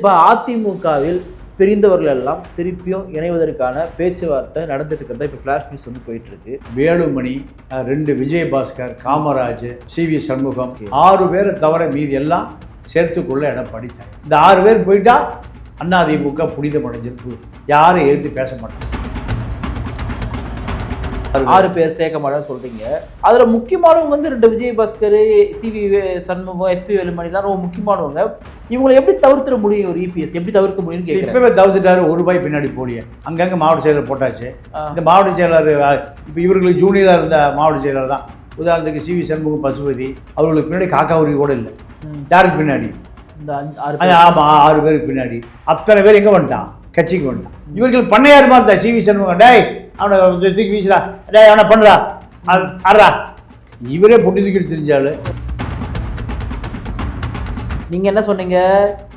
இப்போ அதிமுகவில் பிரிந்தவர்கள் எல்லாம் திருப்பியும் இணைவதற்கான பேச்சுவார்த்தை நடந்துட்டு இருக்கிறதா இப்போ ஃபிளாஷ் நியூஸ் வந்து போயிட்டு இருக்கு. வேலுமணி, 2 விஜயபாஸ்கர், காமராஜ், CV சண்முகம் 6 பேரை தவிர மீதி எல்லாம் சேர்த்துக்குள்ள எடப்பாடி தயார். இந்த 6 பேர் போயிட்டா அதிமுக புனிதம் அடைஞ்சிருக்கு. யாரும் எதிர்த்து பேச மாட்டாங்க. 6 பேர் சேர்க்க மாட்டேன்னு சொல்றீங்க. அதுல முக்கியமானவங்க வந்து 2 விஜயபாஸ்கர், CV சண்முகம், SP வேலுமணிலாம் ரொம்ப முக்கியமானவங்க. இவங்களை எப்படி தவிர்த்திட முடியும்? ஒரு EPS எப்படி தவிர்க்க முடியும்னு கேட்குறேன். இப்பவே தவிர்த்துட்டாரு. ₹1 பின்னாடி போடிய அங்கங்க மாவட்ட செயலர் போட்டாச்சு. இந்த மாவட்ட செயலர் இப்போ இவர்களுக்கு ஜூனியராக இருந்த மாவட்ட செயலர் தான். உதாரணத்துக்கு CV சண்முகம், பசுபதி, அவர்களுக்கு பின்னாடி காக்கா உருவி கூட இல்லை. யாருக்கு பின்னாடி? ஆமாம், 6 பேருக்கு பின்னாடி. அத்தனை பேர் எங்கே வந்துட்டான்? கட்சிக்கு வந்துட்டான். இவர்கள் பண்ணையார் மாதிரி தான். CV சண்முகம், டேய் அவனை தூக்கி வீசுறா, டே அவனை பண்ணுறா, அறா, இவரே பொட்டி தூக்கிட்டு தெரிஞ்சாலு. நீங்க என்ன சொன்னீங்க?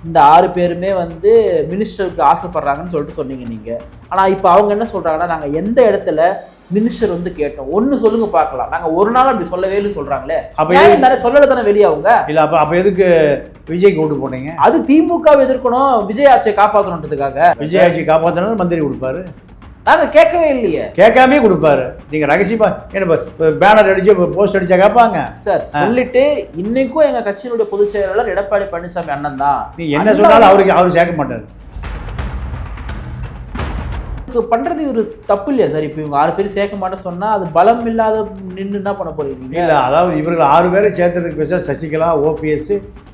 இந்த 6 பேருமே வந்து மினிஸ்டருக்கு ஆசைப்படுறாங்கன்னு சொல்லிட்டு சொன்னீங்க நீங்க. ஆனா இப்போ அவங்க என்ன சொல்றாங்கன்னா, நாங்க எந்த இடத்துல மினிஸ்டர் வந்து கேட்டோம், ஒன்னு சொல்லுங்க பார்க்கலாம், நாங்க ஒரு நாள் அப்படி சொல்லவே இல்லைன்னு சொல்றாங்களே. அப்ப சொல்லல தானே வெளியே அவங்க இல்ல. அப்ப எதுக்கு விஜய்க்கு ஓட்டு போட்டீங்க? அது திமுகவை எதிர்க்கணும், விஜய் ஆட்சியை காப்பாற்றணுன்றதுக்காக. விஜய் ஆட்சி காப்பாற்றணும் மந்திரி கொடுப்பாரு. நாங்க கேட்கவே இல்லையே. கேட்காமே கொடுப்பாரு. நீங்க ரகசியமா என்ன பேனர் அடிச்சு போஸ்ட் அடிச்சா கேட்பாங்க சார் சொல்லிட்டு. இன்னைக்கும் எங்க கட்சியினுடைய பொதுச் செயலாளர் எடப்பாடி பழனிசாமி அண்ணன் தான். நீ என்ன சொன்னாலும் அவரு சேர்க்க மாட்டாரு. பண்றது ஒரு தப்பு இல்லையா சார்? இப்போ இவங்க 6 பேர் சேர்க்க மாட்டேன்னு சொன்னா அது பலம் இல்லாத நின்று என்ன பண்ண போறீங்க? இல்ல, அதாவது இவர்கள் 6 பேரை சேர்த்துறதுக்கு பேச சசிகலா, OPS,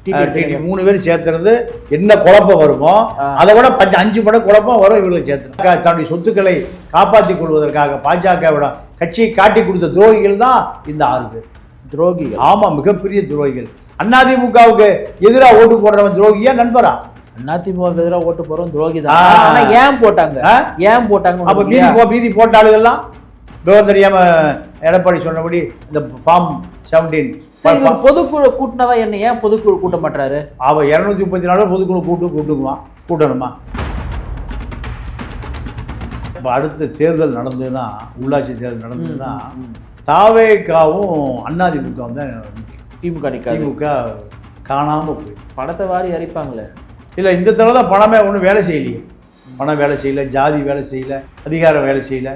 TT 3 பேர் சேர்த்துறது என்ன குழப்பம் வருமோ அதை விட 5 மடங்கு குழப்பம் வரும். இவர்களை சேர்த்து தன்னுடைய சொத்துக்களை காப்பாற்றிக் கொள்வதற்காக பாஜகவிட கட்சியை காட்டி கொடுத்த துரோகிகள் தான் இந்த 6 பேர். துரோகிகள்? ஆமா, மிகப்பெரிய துரோகிகள். அதிமுகவுக்கு எதிராக ஓட்டு போடுறவன் துரோகியா நண்பரா? அதிமுக எதிராக ஓட்டு போறோம் துரோகி தான். ஏன் போட்டாங்க? ஏன் போட்டாங்க? அப்ப மீதி போட்ட ஆளுகள்லாம் விவரம் தெரியாம எடப்பாடி சொன்னபடி இந்த ஃபார்ம் 17 பொதுக்குழு கூட்டினதா என்ன ஏன் பொதுக்குழு கூட்ட மாட்டாரு? அவ 234 பொதுக்குழு கூட்டணுமா? இப்போ அடுத்த தேர்தல் நடந்ததுன்னா, உள்ளாட்சி தேர்தல் நடந்ததுன்னா தாவேகாவும் அதிமுகவும் தான் திமுக காணாம போய் படத்தை வாரி அரைப்பாங்களே. இல்லை, இந்த தடவை தான் பணமே ஒன்றும் வேலை செய்யலையே. பணம் வேலை செய்யலை, ஜாதி வேலை செய்யலை, அதிகாரம் வேலை செய்யலை.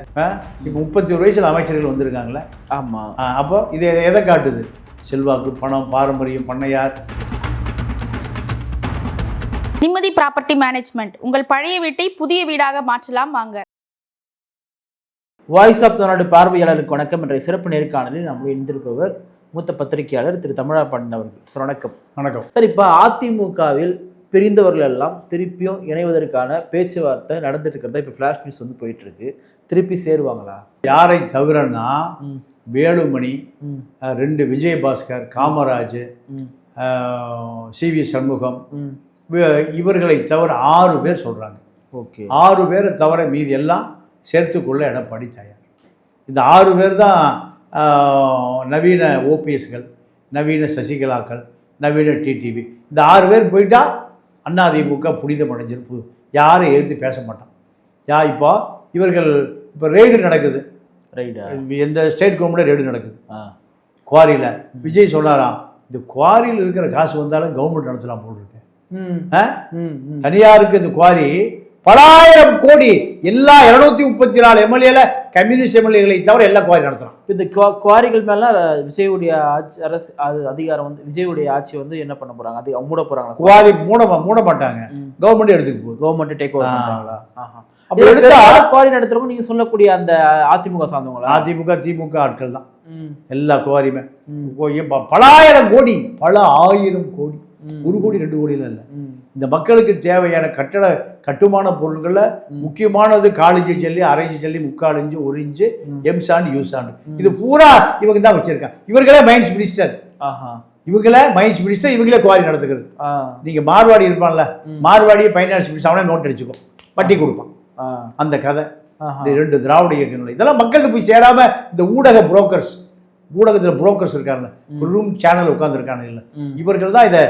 இப்போ 31 வயசில் அமைச்சர்கள் வந்திருக்காங்களே. ஆமாம். அப்போ இது எதை காட்டுது? செல்வாக்கு, பணம், பாரம்பரியம், பண்ணையார். நிம்மதி ப்ராப்பர்ட்டி மேனேஜ்மெண்ட். உங்கள் பழைய வீட்டை புதிய வீடாக மாற்றலாம் வாங்க. வாய்ஸ் ஆஃப் தமிழ்நாடு பார்வையாளருக்கு வணக்கம் என்ற சிறப்பு நேர்காணலில் நம்ம இணைந்திருப்பவர் மூத்த பத்திரிகையாளர் திரு தமிழா பாண்டியன் அவர்கள். சார் வணக்கம். வணக்கம் சார். இப்போ அதிமுகவில் பிரிந்தவர்கள் எல்லாம் திருப்பியும் இணைவதற்கான பேச்சுவார்த்தை நடந்துட்டு இருக்கிறதா இப்போ ஃபிளாஷ் நியூஸ் வந்து போயிட்டு இருக்கு. திருப்பி சேருவாங்களா? யாரை தவிரன்னா வேலுமணி, 2 விஜயபாஸ்கர், காமராஜ், CV சண்முகம், இவர்களை தவிர 6 பேர் சொல்றாங்க. ஓகே. 6 பேரை தவிர மீதி எல்லாம் சேர்த்துக்குள்ள எடப்பாடி தயார். இந்த 6 பேர் தான் நவீன OPSகள், நவீன சசிகலாக்கள், நவீன TTV. இந்த 6 பேர் போயிட்டா அதிமுக புனிதம் அடைஞ்சிருக்கு. யாரும் எதிர்த்து பேச மாட்டான். இப்போ இவர்கள் இப்போ ரெய்டு நடக்குது. எந்த ஸ்டேட் கவர்மெண்ட் ரெய்டு நடக்குது குவாரியில். விஜய் சொன்னாராம், இந்த குவாரியில் இருக்கிற காசு வந்தாலும் கவர்மெண்ட் நடத்தலாம் போட்டிருக்கு. தனியாருக்கு இந்த குவாரி பலாயிரம் கோடி. எல்லா 234 MLA கம்யூனிஸ்ட் MLAகளை தவிர எல்லா குவாரி நடத்தலாம். இந்த குவாரிகள் மேல விஜயுடைய ஆட்சி, அரசு அதிகாரம் வந்து விஜயுடைய ஆட்சி வந்து என்ன பண்ண போறாங்க? அது மூட போறாங்க. குவாரி மூட மாட்டாங்க. கவர்மெண்ட் எடுத்துக்கு போகுது. கவர்மெண்ட் டேக் ஓவர் பண்றாங்களா? அப்படி எடுத்தா குவாரி நடத்துறவங்க நீங்க சொல்லக்கூடிய அந்த அதிமுக சார்ந்தவங்களா? திமுக ஆட்கள் தான் எல்லா குவாரியுமே. பலாயிரம் கோடி, பல ஆயிரம் கோடி, 1 கோடி 2 கோடியில இல்லை. இந்த மக்களுக்கு தேவையான கட்டுமான பொருட்களில் முக்கியமானது 1/4 இன்ச்சு ஜல்லி, 1/2 இன்ச்சு ஜல்லி, 3/4 இன்ச்சு, 1 இன்ச்சு, எம்சாண்ட், யூசாண்ட். இது பூரா இவங்க தான் வச்சிருக்காங்க. இவர்களே மைன்ஸ் மினிஸ்டர். இவங்களே குவாரி நடத்துக்கிறது. நீங்க மார்வாடி இருப்பான்ல, மார்வாடியை ஃபைனான்ஸ் மினிஸ்டர், அவனே நோட் அடிச்சுக்கோ, வட்டி கொடுப்பான். அந்த கதை. இந்த 2 திராவிட இயக்கங்கள் இதெல்லாம் மக்களுக்கு போய் சேராம இந்த ஊடகத்தில் புரோக்கர்ஸ் இருக்காங்க, ரூம் சேனல் உட்காந்துருக்கானு இல்லை, இவர்கள் தான் இதை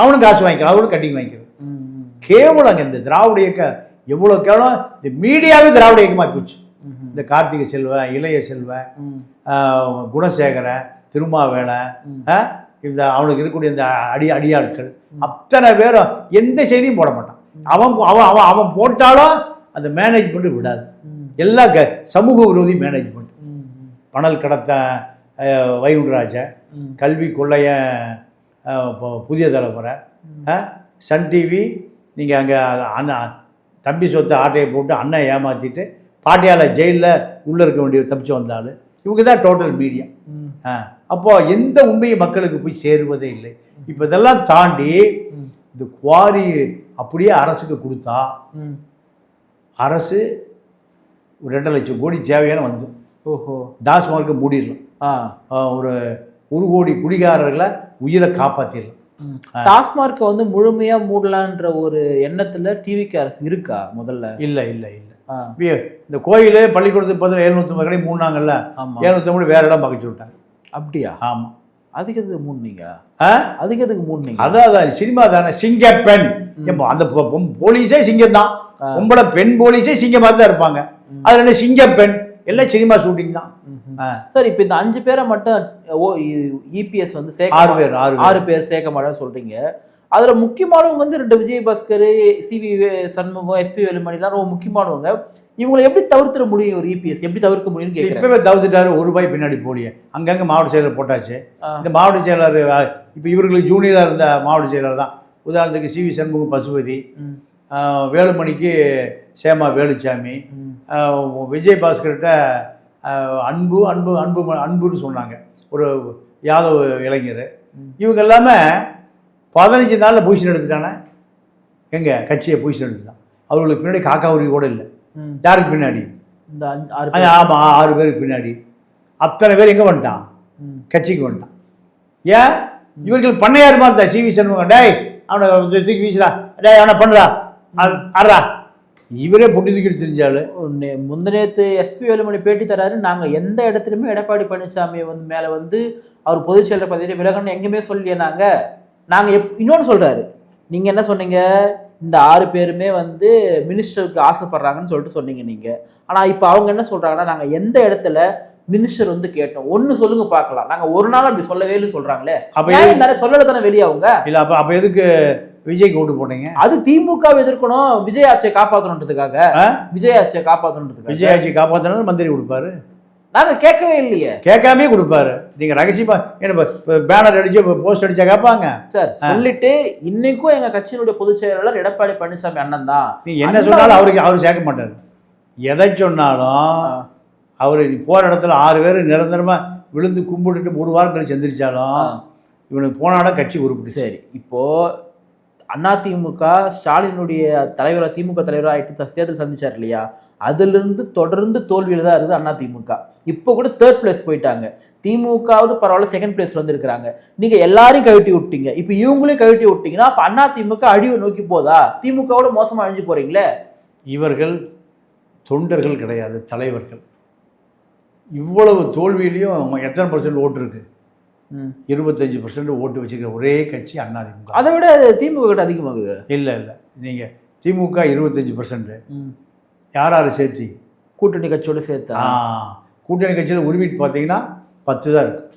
அவனும் காசு வாங்கிக்கிறான், அவனும் கட்டிங் வாங்கிக்கிறது. கேவலங்க இந்த திராவிட இயக்கம். எவ்வளோ கேவலம்! இந்த மீடியாவே திராவிட இயக்கமாக போச்சு. இந்த கார்த்திகை செல்வன், இளைய செல்வன், குணசேகரன், திருமாவேலை, இந்த அவனுக்கு இருக்கக்கூடிய இந்த அடியாட்கள் அத்தனை பேரும் எந்த செய்தியும் போட மாட்டான். அவன் அவன் அவன் அவன் போட்டாலும் அந்த மேனேஜ்மெண்ட் விடாது. எல்லா சமூக விரோதி மேனேஜ்மெண்ட். பணல் கடத்த வைகுண்டராஜ, கல்வி கொள்ளைய புதிய தலைமுறை, சன் டிவி, நீங்கள் அங்கே அண்ணன் தம்பி சொத்தை ஆட்டையை போட்டு அண்ணன் ஏமாற்றிட்டு பாட்டியால் ஜெயிலில் உள்ளே இருக்க வேண்டிய தப்பிச்சு வந்தாலும் இவங்க தான் டோட்டல் மீடியா. அப்போது எந்த உண்மையை மக்களுக்கு போய் சேருவதே இல்லை. இப்போ இதெல்லாம் தாண்டி இந்த குவாரி அப்படியே அரசுக்கு கொடுத்தா அரசு 2 லட்சம் கோடி தேவையான வந்து டாஸ்மார்க்கை மூடிடலாம். ஒரு 1 கோடி குடிகாரர்களை உயிரை காப்பாற்றிடலாம். டாஸ்மார்க்கை வந்து முழுமையா மூடலான்ற ஒரு எண்ணத்துல டிவிக்கு அரசு இருக்கா? முதல்ல இல்லை இல்லை இல்லை. இந்த கோயில் பள்ளிக்கூடத்துக்கு பதில் 750 கடை மூடினாங்கல்ல, 750 வேற இடம் பார்க்க சொல்லிட்டாங்க. அப்படியா? ஆமாம். அதுக்கு எதுக்கு மூணுனீங்க? அதுக்கு எதுக்கு மூணுனீங்க? அதான் சினிமா தானே. சிங்க பெண், அந்த போலீஸே சிங்கம் தான், பொம்பளை பெண் போலீஸே சிங்கமாக தான் இருப்பாங்க. அதுல என்ன சிங்க பெண், எல்லாம் சினிமா ஷூட்டிங் தான். சார், இப்போ இந்த 5 பேரை மட்டும் இபிஎஸ் வந்து 6 பேர் சேர்க்க மாட்டேன்னு சொல்றீங்க. அதுல முக்கியமானவங்க வந்து 2 விஜயபாஸ்கர், சிவி சண்முகம், எஸ்பி வேலுமணிலாம் ரொம்ப முக்கியமானவங்க. இவங்களை எப்படி தவிர்த்திட முடியும்? ஒரு இபிஎஸ் எப்படி தவிர்க்க முடியும்னு கேட்குறேன். இப்பவே தவிர்த்துட்டாரு. ₹1 பின்னாடி போலியே அங்கங்கே மாவட்ட செயலர் போட்டாச்சு. இந்த மாவட்ட செயலர் இப்போ இவர்களுக்கு ஜூனியராக இருந்த மாவட்ட செயலர் தான். உதாரணத்துக்கு சிவி சண்முகம் பசுபதி, வேலுமணிக்கு சேமா வேலுச்சாமி, விஜயபாஸ்கர்கிட்ட அன்பு அன்பு அன்பு அன்புன்னு சொன்னாங்க, ஒரு யாதவ் இளைஞர். இவங்க எல்லாமே 15 நாளில் பொசிஷன் எடுத்துட்டானே. எங்க கட்சியை பொசிஷன் எடுத்துட்டான். அவர்களுக்கு பின்னாடி காக்கா உருவி கூட இல்லை. யாருக்கு பின்னாடி? ஆமாம், 6 பேருக்கு பின்னாடி. அத்தனை பேர் எங்கே வந்துட்டான்? கட்சிக்கு வந்துட்டான். ஏன்? இவர்கள் பண்ணையார் மாதிரி தான். சிவி சண்முகம், டேய் அவனை தூக்கி வீசுறா, டேய் அவனை பண்ணுறா, அறா, இவரே பொட்டி தூக்கிட்டு தெரிஞ்சாலு. முந்தினேத்து எஸ்பி வேலுமணி பேட்டி தராரு, நாங்கள் எந்த இடத்துலையுமே எடப்பாடி பழனிசாமி வந்து மேலே வந்து அவர் பொதுச் செயலர் பதவியை விலகணும்னு எங்கேயுமே சொல்லியே. நாங்கள் இன்னொன்று சொல்கிறாரு, நீங்கள் என்ன சொன்னீங்க? இந்த 6 பேருமே வந்து மினிஸ்டருக்கு ஆசைப்படுறாங்கன்னு சொல்லிட்டு சொன்னீங்க நீங்கள். ஆனால் இப்போ அவங்க என்ன சொல்கிறாங்கன்னா, நாங்கள் எந்த இடத்துல மினிஸ்டர் வந்து கேட்டோம், ஒன்று சொல்லுங்க பார்க்கலாம், நாங்கள் ஒரு நாள் அப்படி சொல்லவே இல்லைன்னு சொல்கிறாங்களே. அப்போ தானே சொல்லலை தானே வெளியே அவங்க? இல்லை, அப்போ எதுக்கு விஜய்க்கு ஓட்டு போட்டீங்க? அது திமுகவை எதிர்க்கணும், விஜய் ஆட்சியை காப்பாற்றணுன்றதுக்காக. விஜய் ஆட்சியை காப்பாற்றணுன்றதுக்காக. விஜய் ஆட்சியை காப்பாற்றணும் மந்திரி கொடுப்பாரு. நாங்கள் கேட்கவே இல்லையே. கேட்காமே கொடுப்பாரு. நீங்கள் ரகசியமாக என்ன பேனர் அடிச்சு போஸ்ட் அடிச்சா கேட்பாங்க சார் சொல்லிட்டு. இன்னைக்கும் எங்கள் கட்சியினுடைய பொதுச் செயலாளர் எடப்பாடி பழனிசாமி அண்ணன் தான். நீங்கள் என்ன சொன்னாலும் அவர் சேர்க்க மாட்டார். எதை சொன்னாலும் அவர் போகிற இடத்துல 6 பேர் நிரந்தரமாக விழுந்து கும்பிட்டுட்டு 1 வாரம் கழிச்சு எந்திரிச்சாலும் இவனுக்கு போனாலும் கட்சி உருப்படி. சரி, இப்போது அதிமுக ஸ்டாலினுடைய தலைவராக, திமுக தலைவராக ஆகிட்டு தேர்தல் சந்திச்சார் இல்லையா, அதிலிருந்து தொடர்ந்து தோல்வியில் தான் இருக்குது அதிமுக. இப்போ கூட 3rd place போயிட்டாங்க. திமுகவது பரவாயில்ல, 2nd place வந்துருக்குறாங்க. நீங்கள் எல்லாரையும் கழட்டி விட்டீங்க, இப்போ இவங்களையும் கழட்டி விட்டீங்கன்னா அப்போ அதிமுக அழிவை நோக்கி போதா? திமுகவோட மோசமாக அழிஞ்சு போகிறீங்களே. இவர்கள் தொண்டர்கள் கிடையாது, தலைவர்கள். இவ்வளவு தோல்வியிலையும் எத்தனை % ஓட்டு இருக்கு? 25% ஓட்டு வச்சுக்கிற ஒரே கட்சி அதிமுக. அதை விட திமுக கிட்ட அதிகமாகுது. இல்லை இல்லை, நீங்கள் திமுக 25%. யார் சேர்த்தி? கூட்டணி கட்சியோட சேர்த்தா? கூட்டணி கட்சியில் உரிமைட்டு பார்த்தீங்கன்னா 10 தான் இருக்கு.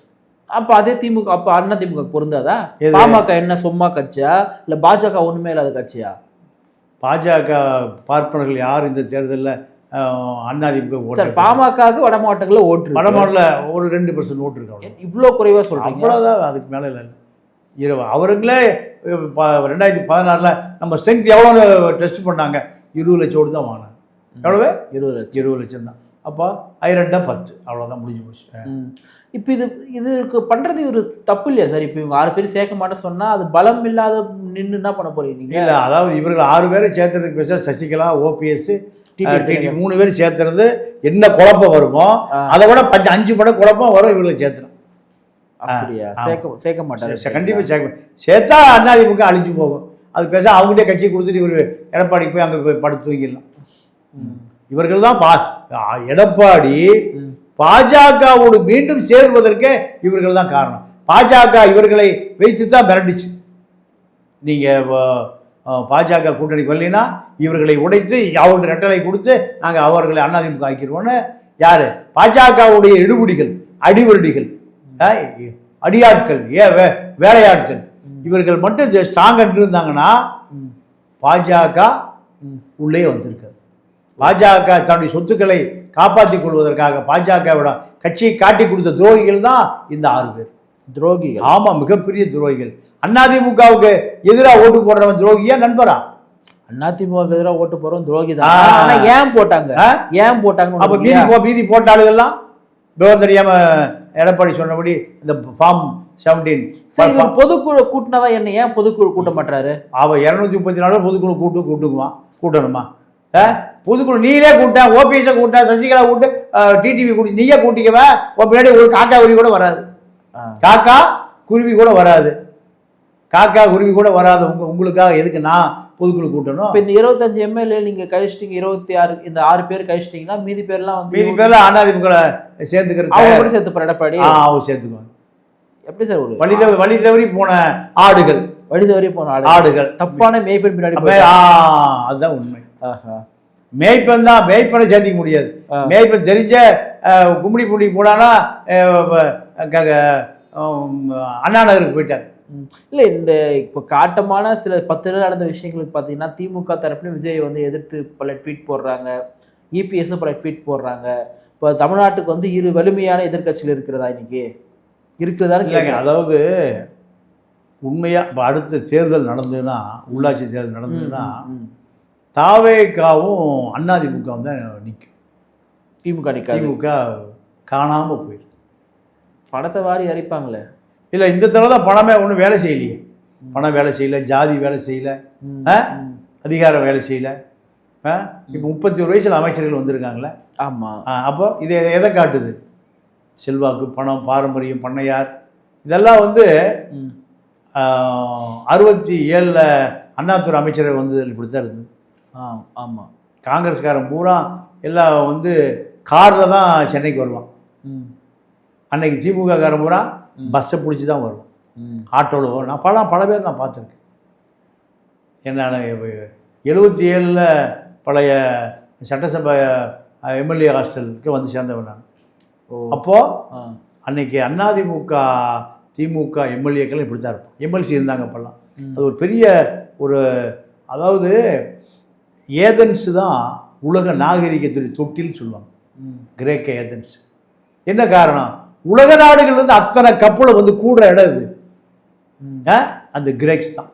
அப்போ அதே திமுக, அப்போ அதிமுக பொருந்தாதா? பாமக என்ன சும்மா கட்சியா, இல்லை பாஜக ஒன்றுமே இல்லாத கட்சியா? பாஜக பார்ப்பனர்கள் யார் இந்த தேர்தலில் அதிமுக ஓட்டு? பாமகவுக்கு வட மாவட்டங்களில் ஓட்டு, வட மாவட்டத்தில் ஒரு 2% ஓட்டு இருக்கு. இவ்வளோ குறைவாக சொல்கிறாங்க. அவ்வளோதான், அதுக்கு மேலே இல்லை. அவர்களே 2016 நம்ம ஸ்ட்ரென்த் எவ்வளோ டெஸ்ட் பண்ணாங்க? 20 லட்சம் ஓட்டு தான் வாங்கினாங்க. எவ்வளவு? 20 லட்சம் தான். அப்போ 2 10, அவ்வளோதான், முடிஞ்சு போச்சு. இப்போ இதுக்கு பண்ணுறது ஒரு தப்பு இல்லையா சார்? இப்போ இவங்க 6 பேர் சேர்க்க மாட்டேன்னு சொன்னால் அது பலம் இல்லாத நின்று என்ன பண்ண போறீங்க? இல்லை, அதாவது இவர்கள் 6 பேரை சேர்த்துறதுக்கு பேச சசிகலா, ஓபிஎஸ், டிடி 3 பேர் சேர்த்துறது என்ன குழப்பம் வருமோ அதை விட 5 மடங்கு குழப்பம் வரும் இவர்களை சேர்த்துறோம். அப்படியா? சேர்க்க மாட்டாங்க. கண்டிப்பாக சேர்த்தா அதிமுக அழிஞ்சு போகும். அது பேச அவங்ககிட்ட கட்சி கொடுத்துட்டு இவர் எடப்பாடி போய் அங்கே போய் படுத்து தூங்கிடலாம். இவர்கள் தான் எடப்பாடி பாஜகவோடு மீண்டும் சேர்வதற்கே இவர்கள் தான் காரணம். பாஜக இவர்களை வைத்து தான் மிரண்டுச்சு. நீங்கள் பாஜக கூட்டணி வரலைன்னா இவர்களை உடைத்து அவர்களுடைய ரெட்டலை கொடுத்து நாங்கள் அவர்களை அதிமுக ஆக்கிடுவோன்னு யார்? பாஜகவுடைய எடுபடிகள், அடிவருடிகள், அடியாட்கள், வேலையாட்கள் இவர்கள் மட்டும் ஸ்ட்ராங்காக இருந்தாங்கன்னா பாஜக உள்ளே வந்திருக்காது. பாஜக தன்னுடைய சொத்துக்களை காப்பாற்றிக் கொள்வதற்காக பாஜகவோட கட்சியை காட்டி கொடுத்த துரோகிகள் தான் இந்த 6 பேர். துரோகிகள். ஆமா, மிகப்பெரிய துரோகிகள். அதிமுகவுக்கு எதிராக ஓட்டு போடுறவன் துரோகியா நண்பரா? அதிமுக எதிராக ஓட்டு போறோம் துரோகி தான். ஆனா ஏன் போட்டாங்க? ஏன் போட்டாங்க? அப்ப மீதி போட்ட ஆளுகள்லாம் விவரம் தெரியாம எடப்பாடி சொன்னபடி இந்த ஃபார்ம் 17 பொதுக்குழு கூட்டினதான் என்ன, ஏன் பொதுக்குழு கூட்ட மாட்டாரு? அவ 234 பொதுக்குழு கூட்டணுமா? பொதுக்குழு நீரே கூட்ட, ஓபிஎஸ் கூட்ட, சசிகலா கூட்டு, டிடிவி கூட்டி, நீயே கூட்டிக்கவ. பின்னாடி ஒரு காக்கா குருவி கூட வராது. காக்கா குருவி கூட வராது. உங்களுக்காக எதுக்கு நான் பொதுக்குழு கூட்டணும்? இப்போ இந்த 25 எம்எல்ஏ நீங்க கழிச்சிட்டீங்க, 26 இந்த 6 பேர் கழிச்சிட்டீங்கன்னா மீதி பேர்லாம் அதிமுக சேர்ந்துக்கிறது. அவங்க கூட சேர்த்து எடப்பாடி அவங்க சேர்த்துக்குவாங்க. எப்படி சார் ஒரு வழி தவறி போன ஆடுகள், தப்பான மேய்ப்பன் பின்னாடி அதுதான் உண்மை. மேய்ப்பன் தான், மேய்ப்பனை சேர்த்திக்க முடியாது. மேய்ப்பன் தெரிஞ்ச கும்மிடி பூண்டி போனானா அண்ணா நகருக்கு போயிட்டார். இல்லை, இந்த இப்போ காட்டமான சில 10 நாள் நடந்த விஷயங்களுக்கு பார்த்தீங்கன்னா திமுக தரப்புல விஜய் வந்து எதிர்த்து பல ட்வீட் போடுறாங்க, இபிஎஸும் பல ட்வீட் போடுறாங்க. இப்போ தமிழ்நாட்டுக்கு வந்து 2 வலிமையான எதிர்கட்சிகள் இருக்கிறதா இன்னைக்கு இருக்குதான்னு இல்லைங்க. அதாவது உண்மையாக இப்போ அடுத்த தேர்தல் நடந்ததுன்னா, உள்ளாட்சி தேர்தல் நடந்ததுன்னா தாவேகாவும் அதிமுகவும் தான் நிற்கும். திமுக காணாமல் போயிடும். பணத்தை வாரி அரைப்பாங்களே. இல்லை, இந்த தடவை தான் பணமே ஒன்றும் வேலை செய்யலையே. பணம் வேலை செய்யலை, ஜாதி வேலை செய்யலை, அதிகாரம் வேலை செய்யலை. இப்போ 31 வயசில் அமைச்சர்கள் வந்திருக்காங்களே. ஆமாம். அப்போ இது எதை காட்டுது? செல்வாக்கு, பணம், பாரம்பரியம், பண்ணையார், இதெல்லாம் வந்து 67 அண்ணாதுரை அமைச்சரை வந்து இப்படி தான் இருந்தது. ஆமாம். காங்கிரஸ்காரன் பூரா எல்லாம் வந்து காரில் தான் சென்னைக்கு வருவான். அன்னைக்கு திமுக காரன் பூரா பஸ்ஸை பிடிச்சி தான் வருவான், ஆட்டோவில் வரும். நான் பல பேர் நான் பார்த்துருக்கேன். என்னென்ன 77 பழைய சட்டசபை எம்எல்ஏ ஹாஸ்டலுக்கு வந்து சேர்ந்தவன் நான். அப்போது அன்னைக்கு அதிமுக திமுக எம்எல்ஏக்கெல்லாம் இப்படி தான் இருப்பான். எம்எல்சி இருந்தாங்க அப்போல்லாம். அது ஒரு பெரிய அதாவது ஏதென்ஸ் தான் உலக நாகரிகத்துடைய தொட்டில்னு சொல்லுவாங்க, கிரேக்க ஏதென்ஸ். என்ன காரணம்? உலக நாடுகள் வந்து அத்தனை கப்பலை வந்து கூடுற இடம் இது அந்த கிரேக்ஸ் தான்.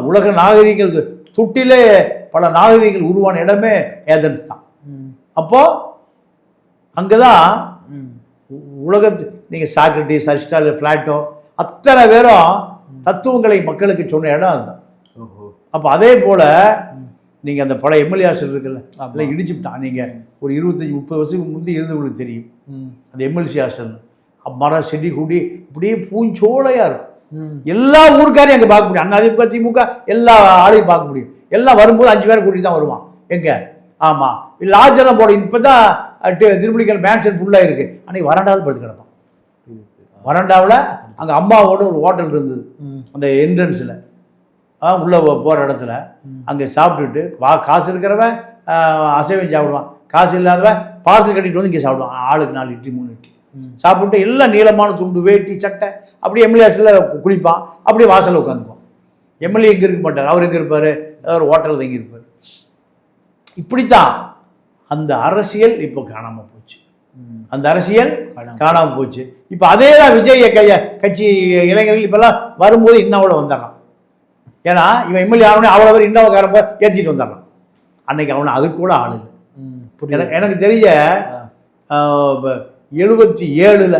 உலக நாகரிகங்கள் தொட்டிலே பல நாகரிகங்கள் உருவான இடமே ஏதென்ஸ் தான். அப்போ அங்கதான் உலகத்து நீங்கள் சாக்ரட்டிஸ், அரிஸ்டாட்டில், பிளாட்டோ அத்தனை பேரும் தத்துவங்களை மக்களுக்கு சொன்ன இடம் அதுதான். அப்போ அதே போல் நீங்கள் அந்த பல எம்எல்ஏ ஹாஸ்டல் இருக்குல்ல, அதெல்லாம் இடிச்சுட்டான். நீங்கள் ஒரு 25-30 வருஷத்துக்கு முந்தி இருந்து உங்களுக்கு தெரியும் அந்த எம்எல்சி ஹாஸ்டல். மரம், செடி, கொடி இப்படியே பூஞ்சோலையாக இருக்கும். எல்லா ஊருக்காரையும் அங்கே பார்க்க முடியும். அதிமுக திமுக எல்லா ஆளையும் பார்க்க முடியும். எல்லாம் வரும்போது 5 பேரை கூட்டிட்டு தான் வருவான். எங்கே? ஆமாம், லாட்ஜெல்லாம் போட இப்போ தான் திருப்பலிக்கல் மேன்ஷன் ஃபுல்லாக இருக்குது. அன்றைக்கி வராண்டாவது படுத்து கிடப்பான். வராண்டாவில் அங்கே அம்மாவோட ஒரு ஹோட்டல் இருந்தது அந்த என்ட்ரன்ஸில், உள்ளே போகிற இடத்துல. அங்கே சாப்பிட்டுட்டு காசு இருக்கிறவன் அசைவம் சாப்பிடுவான், காசு இல்லாதவன் பார்சல் கட்டிட்டு வந்து இங்கே சாப்பிடுவான். ஆளுக்கு 4 இட்லி 3 இட்லி சாப்பிட்டு எல்லாம் நீளமான துண்டு, வேட்டி, சட்டை, அப்படியே எம்எல்ஏஸில் குளிப்பான். அப்படியே வாசலில் உட்காந்துக்குவான். எம்எல்ஏ இங்கே இருக்க மாட்டார், அவர் எங்கே இருப்பார்? ஏதாவது ஒரு ஹோட்டலில் தங்கி இருப்பார். இப்படித்தான் அந்த அரசியல் இப்போ காணாமல் போச்சு. அந்த அரசியல் காணாமல் போச்சு. இப்போ அதே தான் விஜய் கட்சி இளைஞர்கள் இப்போல்லாம் வரும்போது இன்னோட வந்துடுறான். ஏன்னா இவன் எம்எல்ஏ ஆனோடனே அவ்வளோ பேர் இன்னோவக்காரப்ப ஏற்றிட்டு வந்துடுறான். அன்னைக்கு அவனை அது கூட ஆள் இல்லை. எனக்கு தெரிய 77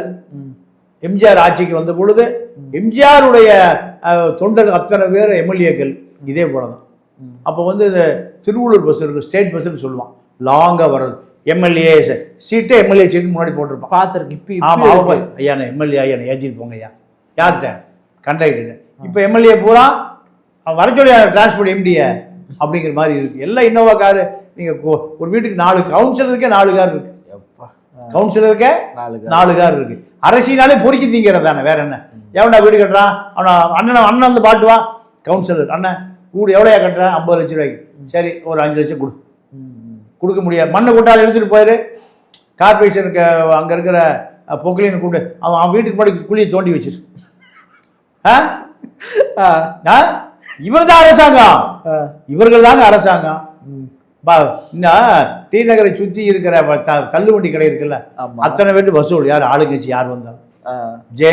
எம்ஜிஆர் ஆட்சிக்கு வந்த பொழுது எம்ஜிஆருடைய தொண்டர்கள் அத்தனை பேர் எம்எல்ஏக்கள் இதே போல தான். அப்போ வந்து இந்த திருவள்ளூர் பஸ் இருக்குது, ஸ்டேட் பஸ்ன்னு சொல்லுவான், லாங்காக வர்றது. எம்எல்ஏ சீட்டை எம்எல்ஏ சீட்டு முன்னாடி போட்டிருப்பான், பார்த்துருக்கு. ஆமாம், ஐயா எம்எல்ஏ ஐயா ஏற்றிட்டு போங்க ஐயா. யார்கிட்ட? கண்டக்டர். இப்போ எம்எல்ஏ பூரா வர சொல்லி டிரான்ஸ்போர்ட் எம்டிஏ அப்படிங்கிற மாதிரி இருக்குது. எல்லாம் இன்னோவா காரு. நீங்கள் ஒரு வீட்டுக்கு 4 கவுன்சிலருக்கே 4 கார் இருக்குது. கவுன்சிலருக்கே 4 கார் இருக்குது. அரசியலாலே பொறுக்கி திங்கிறது தானே, வேற என்ன? எவன்டா வீடு கட்டுறான்? அண்ணன் வந்து பாட்டுவான். கவுன்சிலர் அண்ணன் வீடு எவ்வளோயா கட்டுறேன்? 50 லட்சம் ரூபாய்க்கு. சரி, ஒரு 5 லட்சம் கொடுக்க முடியாது. மண்ணை கூட்டால் எடுத்துகிட்டு போயிரு. கார்பரேஷனுக்கு அங்கே இருக்கிற பொக்கலின்னு கூப்பிட்டு அவன் வீட்டுக்கு முன்னாடி குழியை தோண்டி வச்சிரு. இவர் தான் அரசாங்கம், ஆ. இவர்கள் தாங்க அரசாங்கம். ம். டி நகரை சுற்றி இருக்கிற தள்ளுவண்டி கடை இருக்குல்ல, ஆமா. அத்தனை பேர் வசூல். யார் ஆளுங்கட்சி யார் வந்தாலும். ஆ. ஜே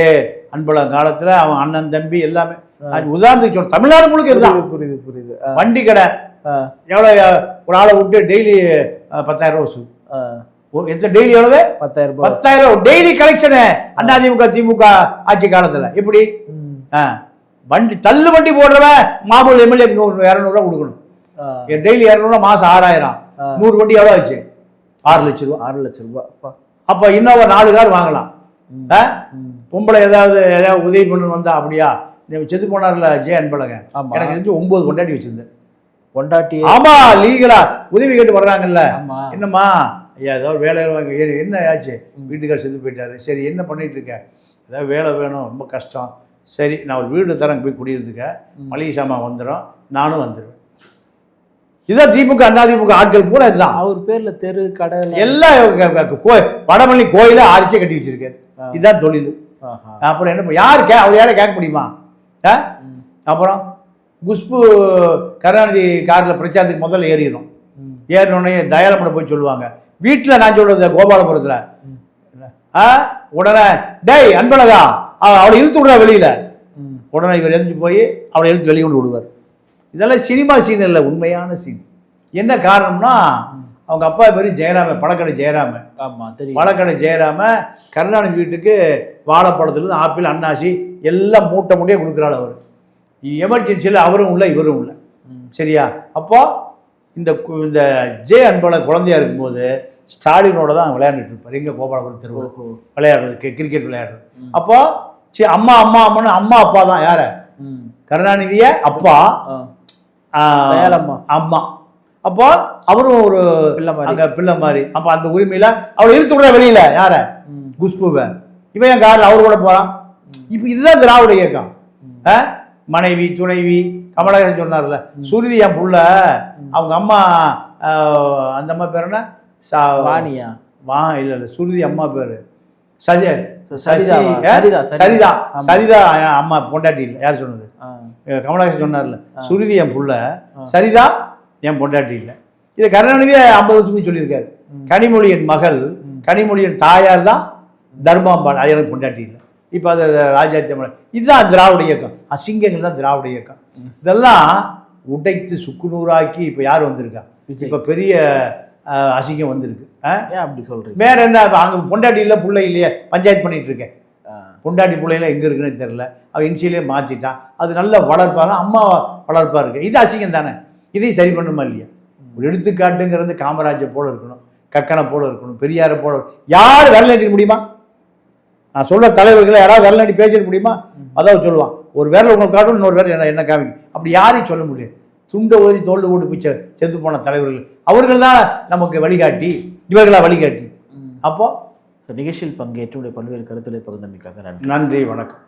அன்பழகன் காலத்துல அவன் அண்ணன் தம்பி எல்லாமே. உதாரணத்துக்கு சொல்ல, தமிழ்நாடு முழுக்க இதுதான். புரியுது புரியுது. ஆ. வண்டி கடை ஆ. எவ்வளோ, ஒரு ஆளை விட்டு டெய்லி 10,000 ரூபா வசூல். ஆ. எத்தனை டெய்லி எவ்வளவு? 10,000 ரூபாய். 10,000 டெய்லி கலெக்ஷனு. அதிமுக திமுக ஆட்சி காலத்துல எப்படி? ம். வண்டி தள்ளு வண்டி போடுறவன் மாமூல் எம்எல்ஏ 100-200 ரூபா கொடுக்கணும். ஆ. டெய்லி 200 ரூபா, மாசம் 6,000. 100 வண்டி எவ்வளோ ஆச்சு? 6 லட்சம் ரூபா. 6 லட்சம் ரூபாய். அப்பா. அப்போ இன்னொரு 4 கார் வாங்கலாம். ம். பொம்பளை ஏதாவது உதவி பண்ணு வந்தா அப்படியா? செத்து போனார்ல ஜே அன்பழகன், ஆமா. எனக்கு தெரிஞ்சு 9 கொண்டாடி வச்சிருந்தேன். பொண்டாட்டி. ஆமா, லீகலா உதவி கேட்டு வர்றாங்கல்ல. ஆமா. என்னம்மா ஐயா ஏதாவது வேலை வாங்க, என்ன ஆச்சு? வீட்டுக்கார் செத்து போயிட்டாரு. சரி, என்ன பண்ணிட்டு இருக்க? ஏதாவது வேலை வேணும், ரொம்ப கஷ்டம். சரி, நான் ஒரு வீடு தரேன், போய் குடியிருந்துக்க, மளிகை சாமான் வந்துடும், நானும் வந்துடுவேன். இதான் திமுக அதிமுக ஆட்கள் பூரா இதுதான். அவர் பேர்ல தெரு கடை எல்லாம் வடமல்லி கோயில ஆரிச்சே கட்டி வச்சிருக்காரு. இதுதான் தொழில். அப்புறம் என்ன யாரு அவர் யாரை கேட்க முடியுமா? அப்புறம் குஷ்பு கருணாநிதி காரில் பிரச்சாரத்துக்கு முதல்ல ஏறிடும். ஏறினோடனே தயாளமட போய் சொல்லுவாங்க. வீட்டில் நான் சொல்றது கோபாலபுரத்தில் உடனே டேய் அன்பழகா அவளை இழுத்து விடுறா வெளியில. உடனே இவர் எழுந்து போய் அவளை இழுத்து வெளியே கொண்டு விடுவார். இதெல்லாம் சினிமா சீன் இல்லை, உண்மையான சீன். என்ன காரணம்னா, அவங்க அப்பா பேரு ஜெயராம, பழக்கடை ஜெயராம. ஆமா தெரியும். பழக்கடை ஜெயராம கருணாநிதி வீட்டுக்கு வாழைப்பழத்துலேருந்து ஆப்பிள் அன்னாசி எல்லாம் மூட்டை மூட்டையே கொடுக்குறாள். அவர் எமர்ஜென்சியில் அவரும் இல்லை இவரும் இல்லை. சரியா? அப்போ இந்த ஜே அன்பழகன் குழந்தையா இருக்கும்போது ஸ்டாலினோட தான் விளையாண்டுட்டு இருப்பார். எங்கே கோபாலபுரம் தெருவில் விளையாடுறது, கிரிக்கெட் விளையாடுறது. அப்போ சரி, அம்மா அம்மா அம்மான்னு அம்மா அப்பா தான் யார? கருணாநிதிய அப்பா, அம்மா. அப்போ அவரும் ஒரு பிள்ளை மாதிரி. அப்போ அந்த உரிமையில அவளை இழுத்து விடுற வெளியில யார? குஷ்புவை. இவன் என் காரில் அவர் கூட போறான். இப்போ இதுதான் திராவிட இயக்கம். மனைவி துணைவி கமலஹாசன் சொன்னார்ல, சுருதி என் புள்ள, அவங்க அம்மா அந்த அம்மா பேர் என்ன? வாணியா? இல்ல சுருதி அம்மா பேரு சரிதா. சரிதா அம்மா பொண்டாட்டி இல்லை. யார் சொன்னது? கமலஹாசன் சொன்னார்ல, சுருதி என் புள்ள, சரிதா என் பொண்டாட்டி இல்லை. இதை கருணாநிதியே 50 வருஷத்துக்கு சொல்லியிருக்காரு. கனிமொழியின் மகள், கனிமொழியின் தாயார் தான் தர்மாம்பாள், அது எனக்கு பொண்டாட்டி இல்லை. இப்போ அது ராஜாத்தியம். இதுதான் திராவிட இயக்கம். அசிங்கங்கள் தான் திராவிட இயக்கம். இதெல்லாம் உடைத்து சுக்குநூறாக்கி இப்போ யார் வந்திருக்கா? இப்போ பெரிய அசிங்கம் வந்திருக்கு. அப்படி சொல்றீங்க? வேற என்ன, அங்கே பொண்டாட்டி இல்லை புள்ளை இல்லையே, பஞ்சாயத்து பண்ணிட்டு இருக்கேன். பொண்டாட்டி பிள்ளைலாம் எங்கே இருக்குன்னு தெரியல. அவன் இன்சியிலே மாற்றிட்டான். அது நல்ல வளர்ப்பாங்க, அம்மா வளர்ப்பா இருக்கு. இது அசிங்கம் தானே. இதையும் சரி பண்ணுமா இல்லையா? ஒரு எடுத்துக்காட்டுங்கிறது காமராஜை போல இருக்கணும், கக்கனை போல இருக்கணும், பெரியாரை போல. யார் விரல் நீட்ட முடியுமா? நான் சொல்ற தலைவர்களை யாராவது விரல் நீட்டி பேசிட முடியுமா? அதாவது சொல்லுவான், ஒரு விரல் உங்களுக்கு காட்டும், இன்னொரு விரல் என்ன காமிக்கும். அப்படி யாரையும் சொல்ல முடியாது. துண்டை ஓதி தோல்டு ஓட்டு போய் செத்து போன தலைவர்கள் அவர்கள் தான் நமக்கு வழிகாட்டி, இவர்களா வழிகாட்டி. அப்போ நிகழ்ச்சியில் பங்கேற்று பல்வேறு கருத்துக்களை பகிர்ந்தமைக்காக நன்றி. நன்றி, வணக்கம்.